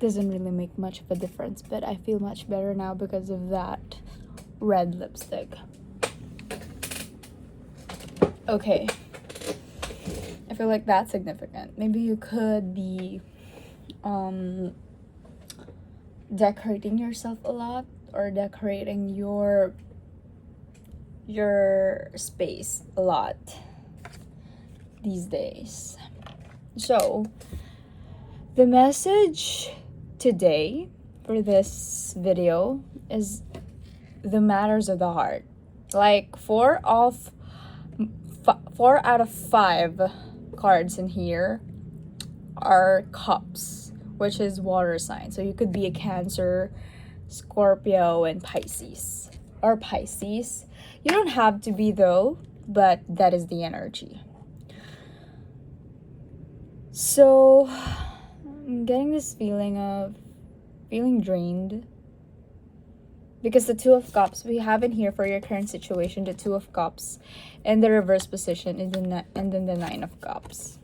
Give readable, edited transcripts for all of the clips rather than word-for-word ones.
doesn't really make much of a difference, but I feel much better now because of that red lipstick. Okay, I feel like that's significant. Maybe you could be decorating yourself a lot, or decorating your space a lot these days. So the message today for this video is the matters of the heart. Like 4 out of 5 cards in here are cups, which is water sign. So you could be a Cancer, Scorpio, and Pisces, or Pisces. You don't have to be though, but that is the energy. So I'm getting this feeling of feeling drained, because the 2 of Cups we have in here for your current situation, the 2 of Cups, and the reverse position, and then the 9 of Cups.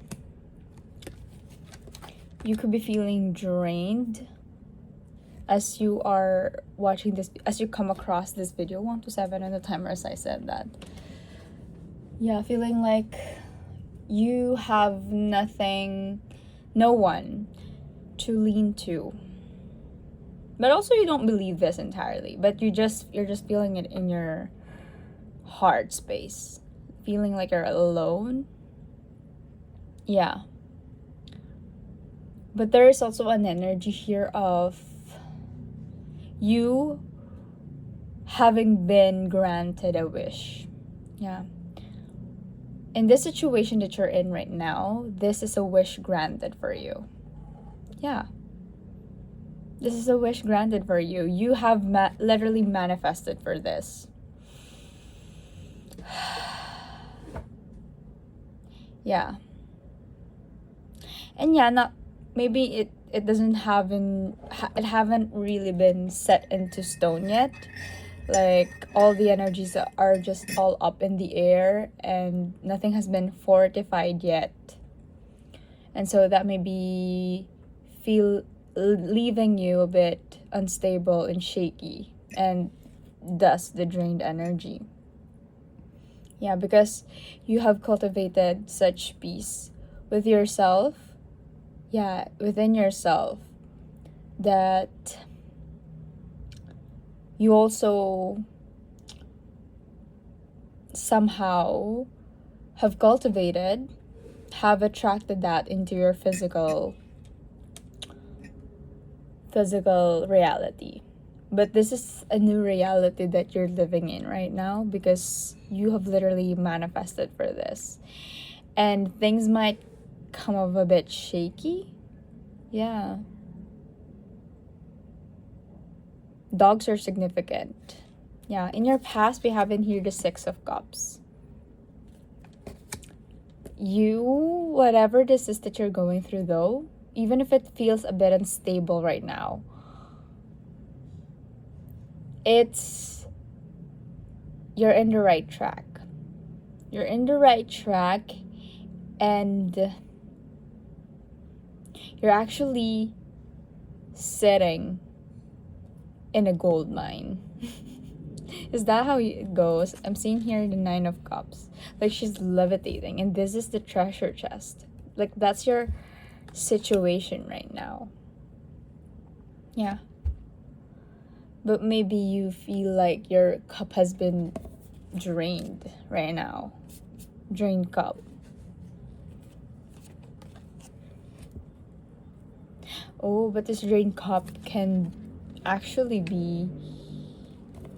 You could be feeling drained as you are watching this, as you come across this video. 1 to 7 on the timer, as I said that. Yeah, feeling like you have no one to lean to. But also you don't believe this entirely, but you're just feeling it in your heart space. Feeling like you're alone. Yeah. But there is also an energy here of you having been granted a wish. Yeah. In this situation that you're in right now, this is a wish granted for you. Yeah. This is a wish granted for you. You have literally manifested for this. Yeah. And yeah, not maybe it haven't really been set into stone yet. Like all the energies are just all up in the air and nothing has been fortified yet. And so that may be leaving you a bit unstable and shaky, and thus the drained energy. Yeah, because you have cultivated such peace with yourself. Yeah, within yourself, that you also somehow have attracted that into your physical reality. But this is a new reality that you're living in right now, because you have literally manifested for this. And things might come up a bit shaky. Yeah. Dogs are significant. Yeah, in your past, we have in here the 6 of Cups. Whatever this is that you're going through though, even if it feels a bit unstable right now, you're in the right track. You're in the right track, and you're actually sitting in a gold mine. Is that how it goes? I'm seeing here the 9 of Cups. Like she's levitating, and this is the treasure chest. Like that's your situation right now. Yeah. But maybe you feel like your cup has been drained right now. Drained cup. Oh, but this drained cup can actually be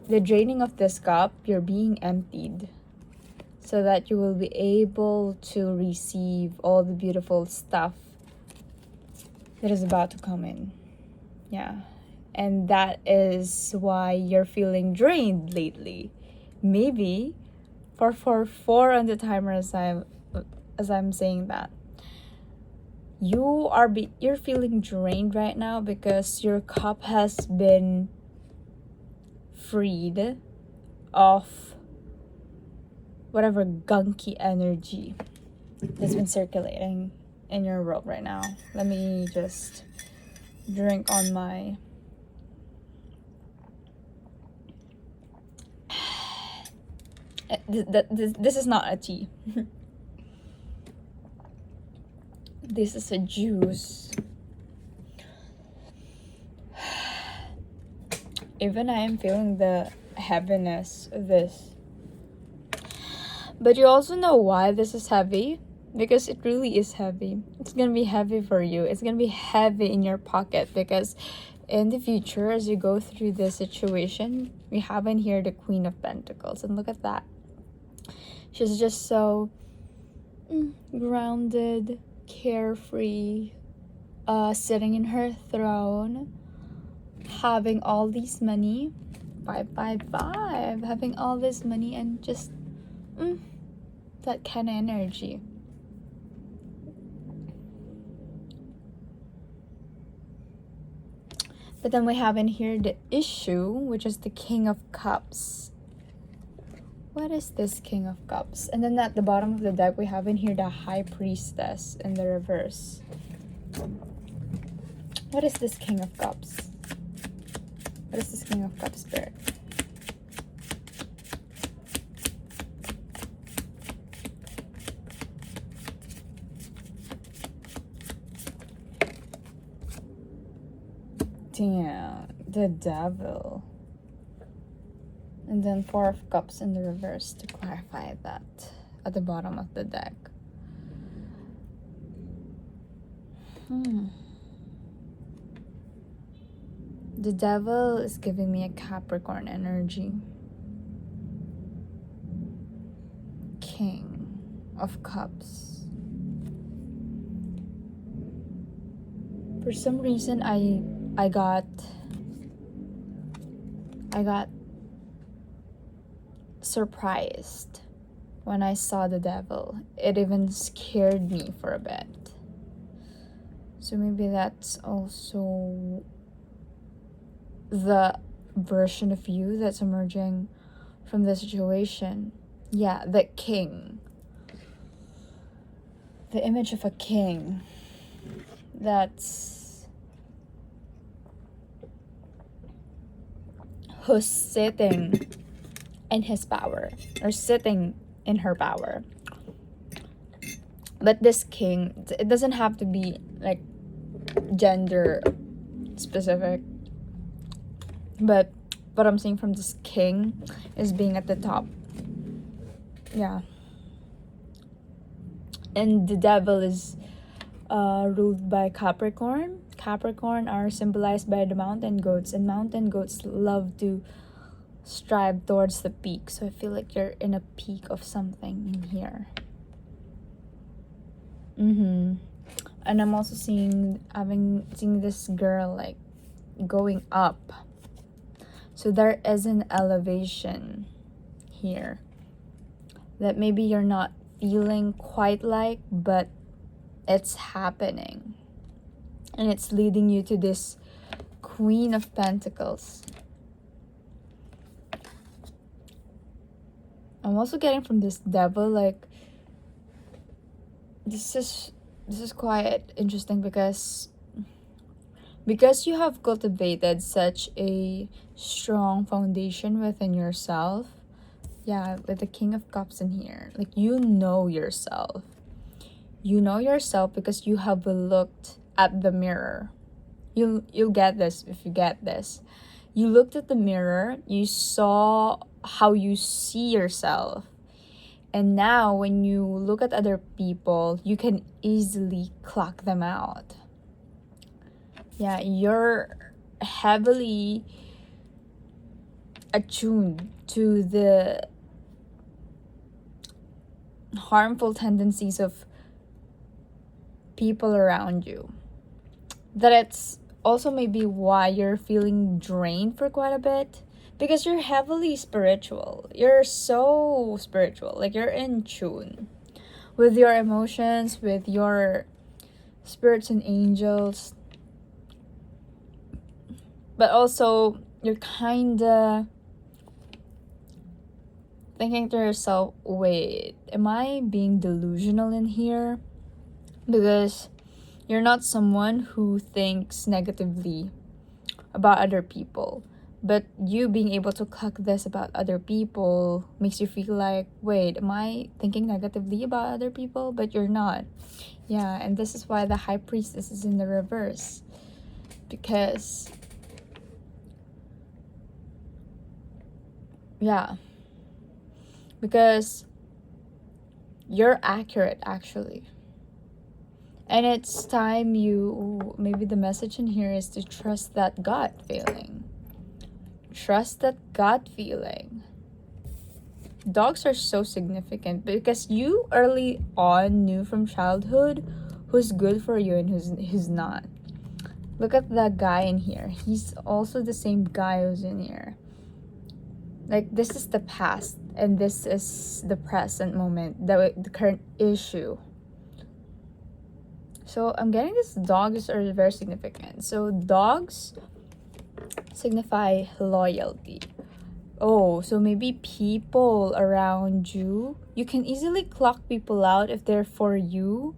the draining of this cup. You're being emptied so that you will be able to receive all the beautiful stuff that is about to come in. Yeah. And that is why you're feeling drained lately. Maybe for 4 on the timer, as I'm saying that, you're feeling drained right now because your cup has been freed of whatever gunky energy that's been circulating in your world right now. Let me just drink on my this is not a tea. This is a juice. Even I am feeling the heaviness of this. But you also know why this is heavy? Because it really is heavy. It's gonna be heavy for you. It's gonna be heavy in your pocket because in the future, as you go through this situation, we have in here the Queen of Pentacles. And look at that. She's just so grounded, carefree, sitting in her throne, having all this money, 555, having all this money and just that kind of energy. But then we have in here the issue, which is the King of Cups. What is this King of Cups? And then at the bottom of the deck, we have in here the High Priestess in the reverse. What is this King of Cups? What is this King of Cups, Spirit? Damn, the Devil. And then Four of Cups in the reverse to clarify that at the bottom of the deck. The Devil is giving me a Capricorn energy. King of Cups. For some reason, I got surprised when I saw the Devil. It even scared me for a bit. So maybe that's also the version of you that's emerging from the situation. Yeah, the king. The image of a king that's who's sitting in his power or sitting in her power. But this king, it doesn't have to be like gender specific, but what I'm seeing from this king is being at the top. Yeah. And the Devil is ruled by Capricorn. Capricorn are symbolized by the mountain goats, and mountain goats love to strive towards the peak. So I feel like you're in a peak of something in here. And I'm also seeing this girl like going up. So there is an elevation here that maybe you're not feeling quite like, but it's happening. And it's leading you to this Queen of Pentacles. I'm also getting from this Devil like this is quite interesting because you have cultivated such a strong foundation within yourself. Yeah, with the King of Cups in here, like you know yourself because you have looked at the mirror. You'll get this if you get this. You looked at the mirror, you saw how you see yourself. And now when you look at other people, you can easily clock them out. Yeah, you're heavily attuned to the harmful tendencies of people around you. That it's also maybe why you're feeling drained for quite a bit. Because you're heavily spiritual. You're so spiritual. Like you're in tune with your emotions, with your spirits and angels. But also, you're kinda thinking to yourself, wait, am I being delusional in here? Because You're not someone who thinks negatively about other people. But you being able to clock this about other people makes you feel like, wait, am I thinking negatively about other people? But you're not. Yeah, and this is why the High Priestess is in the reverse. Because, yeah. Because you're accurate, actually. And it's time maybe the message in here is to trust that gut feeling. Trust that gut feeling. Dogs are so significant because you early on knew from childhood who's good for you and who's not. Look at that guy in here. He's also the same guy who's in here. Like, this is the past and this is the present moment, the current issue. So I'm getting this dogs are very significant. So dogs signify loyalty. Oh, so maybe people around you, you can easily clock people out if they're for you,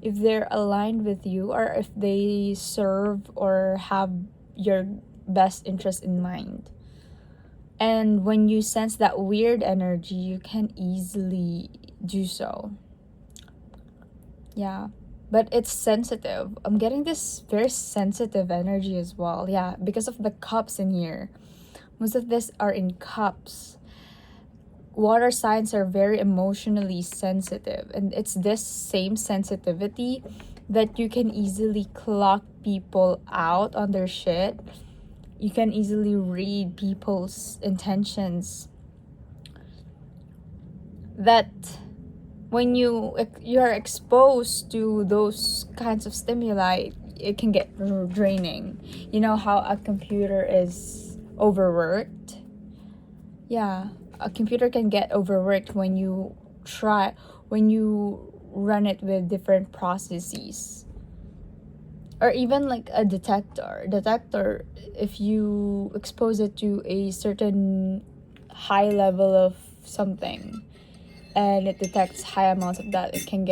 if they're aligned with you, or if they serve or have your best interest in mind. And when you sense that weird energy, you can easily do so. Yeah. But it's sensitive. I'm getting this very sensitive energy as well. Yeah, because of the cups in here. Most of this are in cups. Water signs are very emotionally sensitive. And it's this same sensitivity that you can easily clock people out on their shit. You can easily read people's intentions. That when you're exposed to those kinds of stimuli, it can get draining. You know how a computer is overworked? Yeah, a computer can get overworked when you run it with different processes. Or even like a detector, if you expose it to a certain high level of something and it detects high amounts of that, it can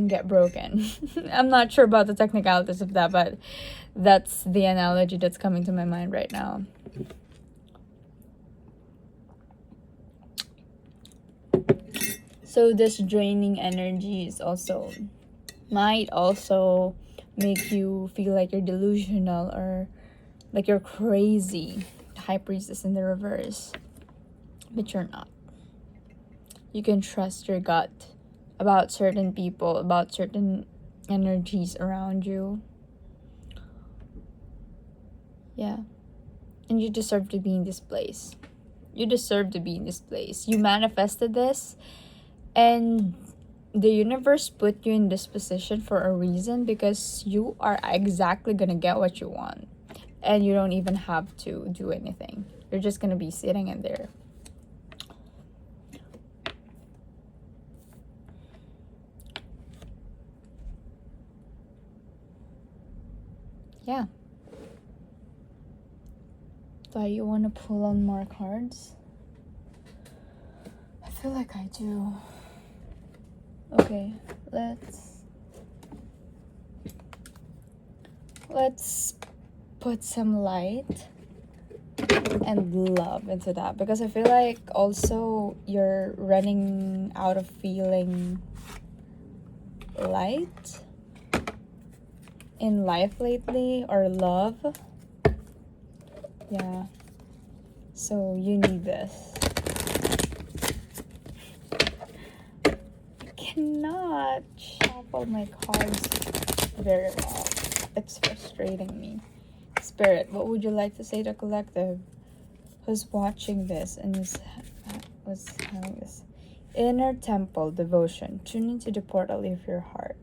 get broken. I'm not sure about the technicalities of that, but that's the analogy that's coming to my mind right now. So this draining energy is might also make you feel like you're delusional or like you're crazy. The High Priestess in the reverse. But you're not. You can trust your gut about certain people, about certain energies around you. Yeah. And you deserve to be in this place. You deserve to be in this place. You manifested this, and the universe put you in this position for a reason, because you are exactly gonna get what you want. And you don't even have to do anything. You're just gonna be sitting in there. Yeah. Do you want to pull on more cards? I feel like I do. Okay, let's put some light and love into that, because I feel like also you're running out of feeling light in life lately, or love. Yeah, so you need this. I cannot shuffle my cards very well. It's frustrating me. Spirit, what would you like to say to collective who's watching this and was having this? Inner temple devotion. Tune into the portal of your heart.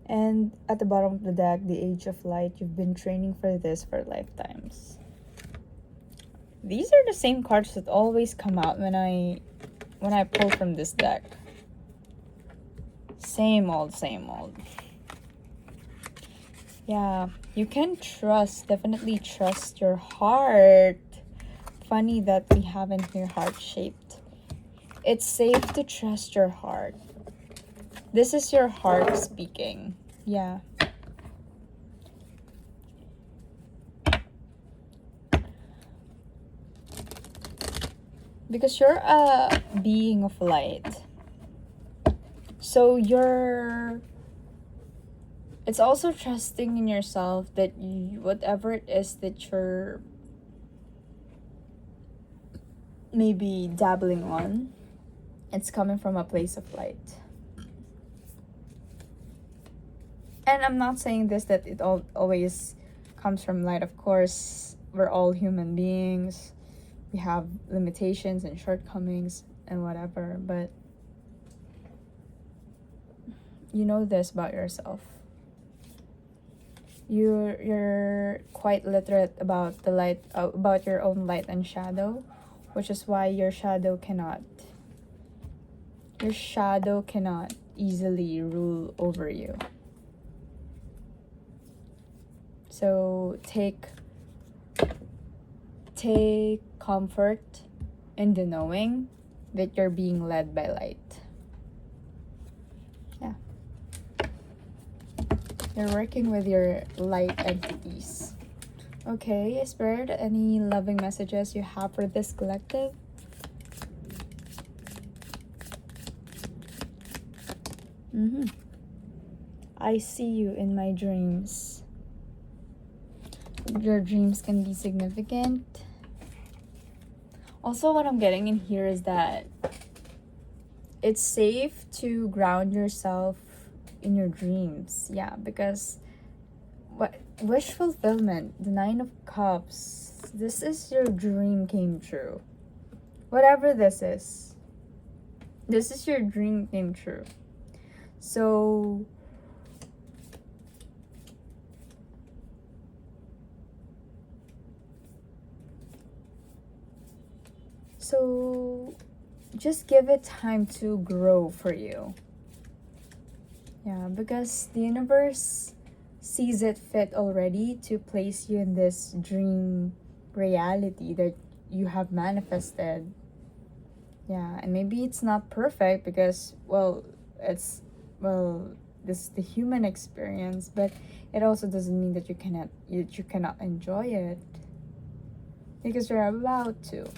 And at the bottom of the deck, the Age of Light. You've been training for this for lifetimes. These are the same cards that always come out when I pull from this deck. Same old. Yeah, you can definitely trust your heart. Funny that we have in here heart-shaped. It's safe to trust your heart. This is your heart speaking. Yeah. Because you're a being of light. So it's also trusting in yourself that whatever it is that you're maybe dabbling on, it's coming from a place of light. And I'm not saying this that it always comes from light. Of course, we're all human beings. We have limitations and shortcomings and whatever, but you know this about yourself. You're quite literate about the light, about your own light and shadow, which is why your shadow cannot easily rule over you. So take comfort in the knowing that you're being led by light. Yeah. You're working with your light entities. Okay, Spirit, any loving messages you have for this collective? I see you in my dreams. Your dreams can be significant. Also, what I'm getting in here is that it's safe to ground yourself in your dreams. Yeah, because wish fulfillment, the 9 of Cups, this is your dream came true. Whatever this is your dream came true. So just give it time to grow for you. Yeah, because the universe sees it fit already to place you in this dream reality that you have manifested. Yeah, and maybe it's not perfect because, this is the human experience, but it also doesn't mean that you cannot enjoy it. Because you're about to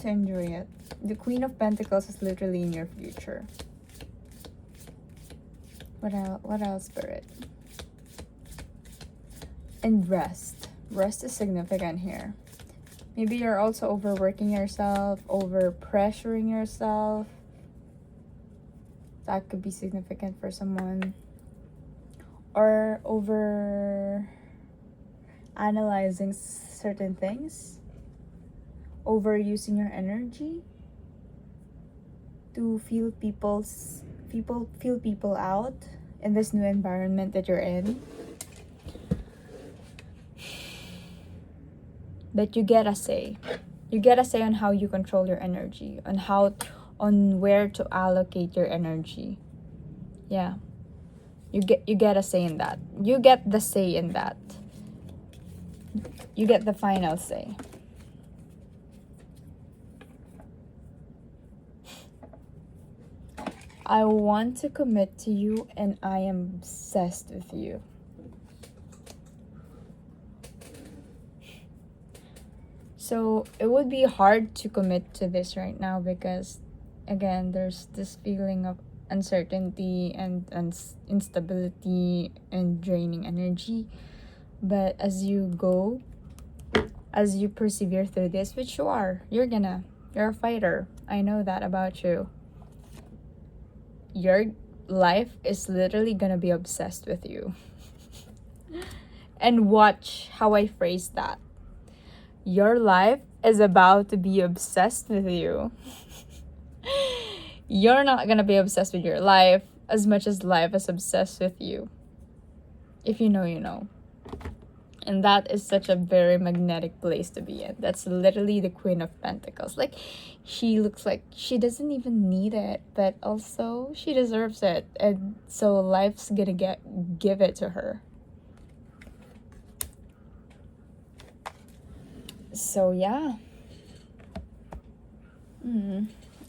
enjoy it. The Queen of Pentacles is literally in your future. What else, Spirit? And rest is significant here. Maybe you're also overworking yourself, over pressuring yourself. That could be significant for someone. Or over analyzing certain things, overusing your energy to feel people out in this new environment that you're in. But you get a say. You get a say on how you control your energy, on where to allocate your energy. Yeah. You get a say in that. You get the say in that. You get the final say. I want to commit to you and I am obsessed with you. So it would be hard to commit to this right now because, again, there's this feeling of uncertainty and instability and draining energy. But as you persevere through this, which you're a fighter. I know that about you. Your life is literally gonna be obsessed with you. And watch how I phrase that. Your life is about to be obsessed with you. You're not gonna be obsessed with your life as much as life is obsessed with you. If you know, you know. And that is such a very magnetic place to be in. That's literally the Queen of Pentacles. Like, she looks like she doesn't even need it, but also she deserves it. And so life's gonna give it to her. So yeah.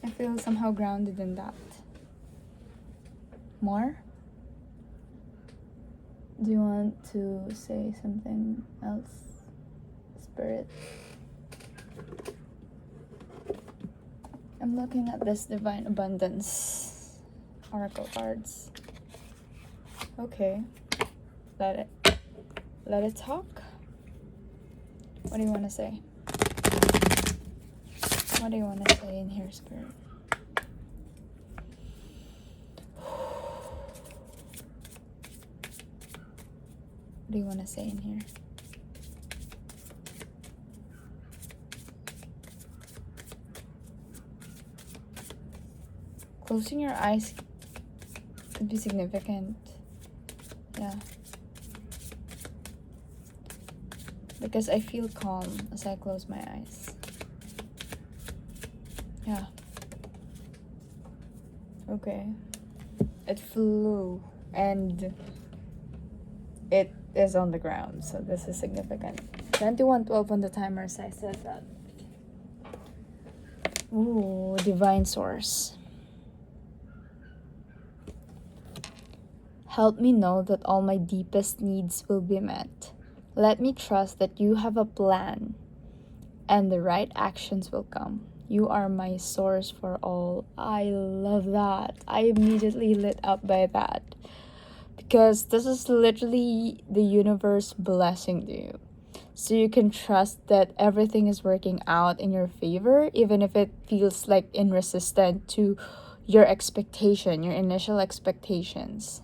I feel somehow grounded in that. More? Do you want to say something else, Spirit? I'm looking at this Divine Abundance Oracle cards. Okay. Let it talk. What do you want to say? What do you want to say in here, Spirit? What do you want to say in here? Closing your eyes could be significant. Yeah. Because I feel calm as I close my eyes. Yeah. Okay. It flew and it is on the ground, so this is significant. 21:12 on the timer, so I said that. Ooh, Divine Source. Help me know that all my deepest needs will be met. Let me trust that you have a plan and the right actions will come. You are my source for all. I love that. I immediately lit up by that. Because this is literally the universe blessing you. So you can trust that everything is working out in your favor, even if it feels like inconsistent to your expectation, your initial expectations.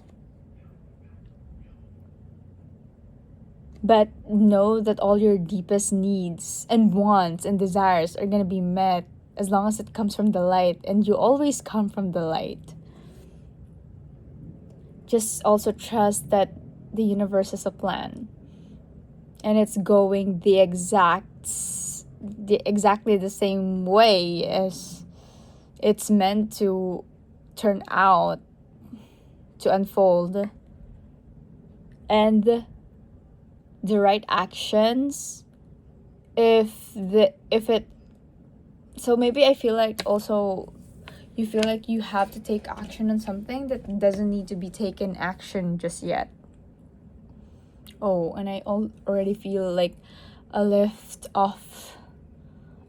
But know that all your deepest needs and wants and desires are going to be met as long as it comes from the light, and you always come from the light. Just also trust that the universe has a plan, and it's going exactly the same way as it's meant to turn out, to unfold. And the right actions, so maybe I feel like also you feel like you have to take action on something that doesn't need to be taken action just yet. Oh, and I already feel like a lift off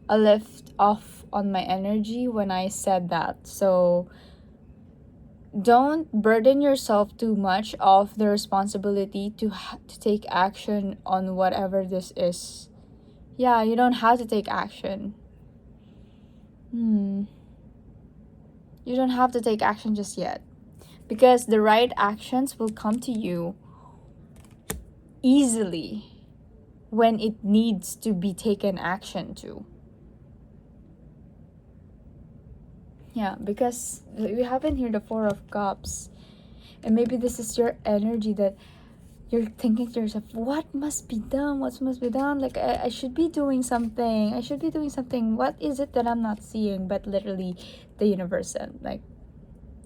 on my energy when I said that. So don't burden yourself too much of the responsibility to take action on whatever this is. Yeah, you don't have to take action. You don't have to take action just yet, because the right actions will come to you easily when it needs to be taken action to. Yeah, because we have in here the Four of Cups, and maybe this is your energy that you're thinking to yourself, what must be done? What must be done? Like, I should be doing something. I should be doing something. What is it that I'm not seeing? But literally, the universe said, like,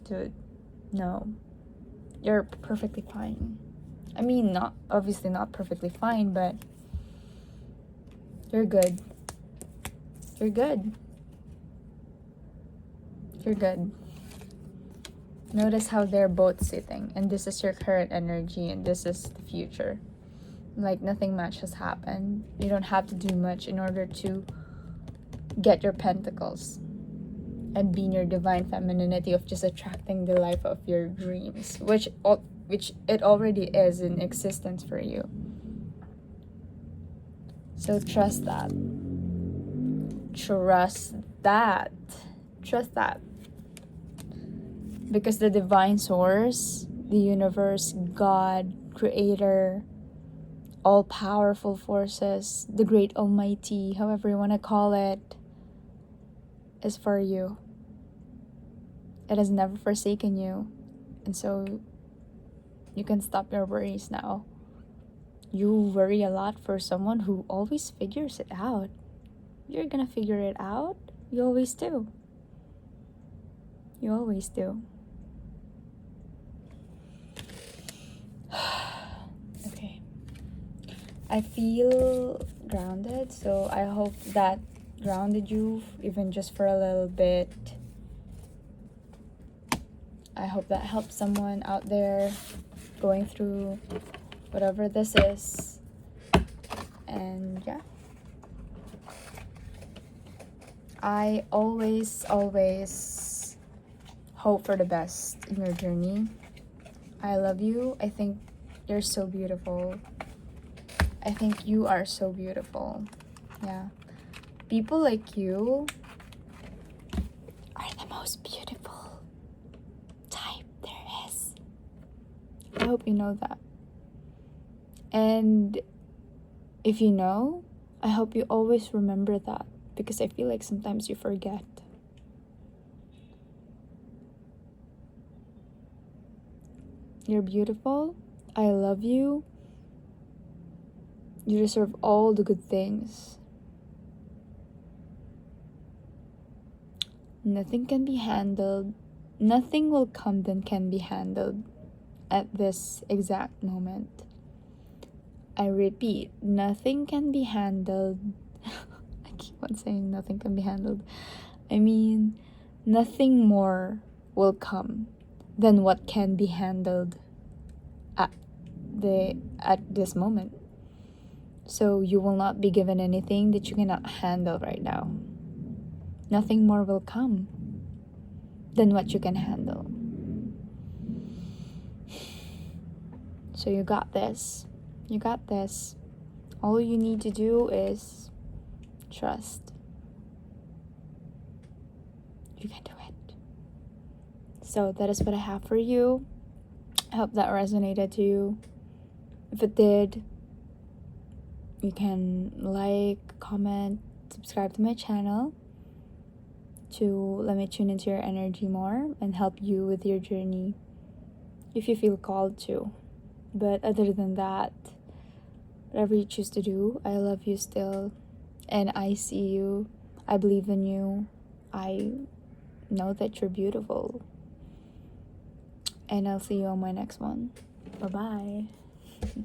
dude, no. You're perfectly fine. I mean, obviously not perfectly fine, but you're good. You're good. You're good. Notice how they're both sitting, and this is your current energy, and this is the future. Like, nothing much has happened. You don't have to do much in order to get your pentacles and be in your divine femininity of just attracting the life of your dreams, which it already is in existence for you. So trust that. Trust that. Trust that. Because the divine source, the universe, God, creator, all-powerful forces, the great almighty, however you want to call it, is for you. It has never forsaken you. And so you can stop your worries now. You worry a lot for someone who always figures it out. You're gonna figure it out. You always do. You always do. Okay. I feel grounded, so I hope that grounded you even just for a little bit. I hope that helps someone out there going through whatever this is. And yeah, I always hope for the best in your journey. I love you. I think you're so beautiful. I think you are so beautiful. Yeah, people like you are the most beautiful type there is. I hope you know that. And if you know, I hope you always remember that, because I feel like sometimes you forget. You're beautiful. I love you. You deserve all the good things. Nothing can be handled. Nothing will come that can be handled at this exact moment. I repeat, nothing can be handled. I keep on saying nothing can be handled. I mean, nothing more will come than what can be handled at this moment. So you will not be given anything that you cannot handle right now. Nothing more will come than what you can handle. So you got this. You got this. All you need to do is trust. You can do it. So that is what I have for you. I hope that resonated to you. If it did, you can like, comment, subscribe to my channel to let me tune into your energy more and help you with your journey if you feel called to. But other than that, whatever you choose to do, I love you still, and I see you. I believe in you. I know that you're beautiful, and I'll see you on my next one. Bye bye.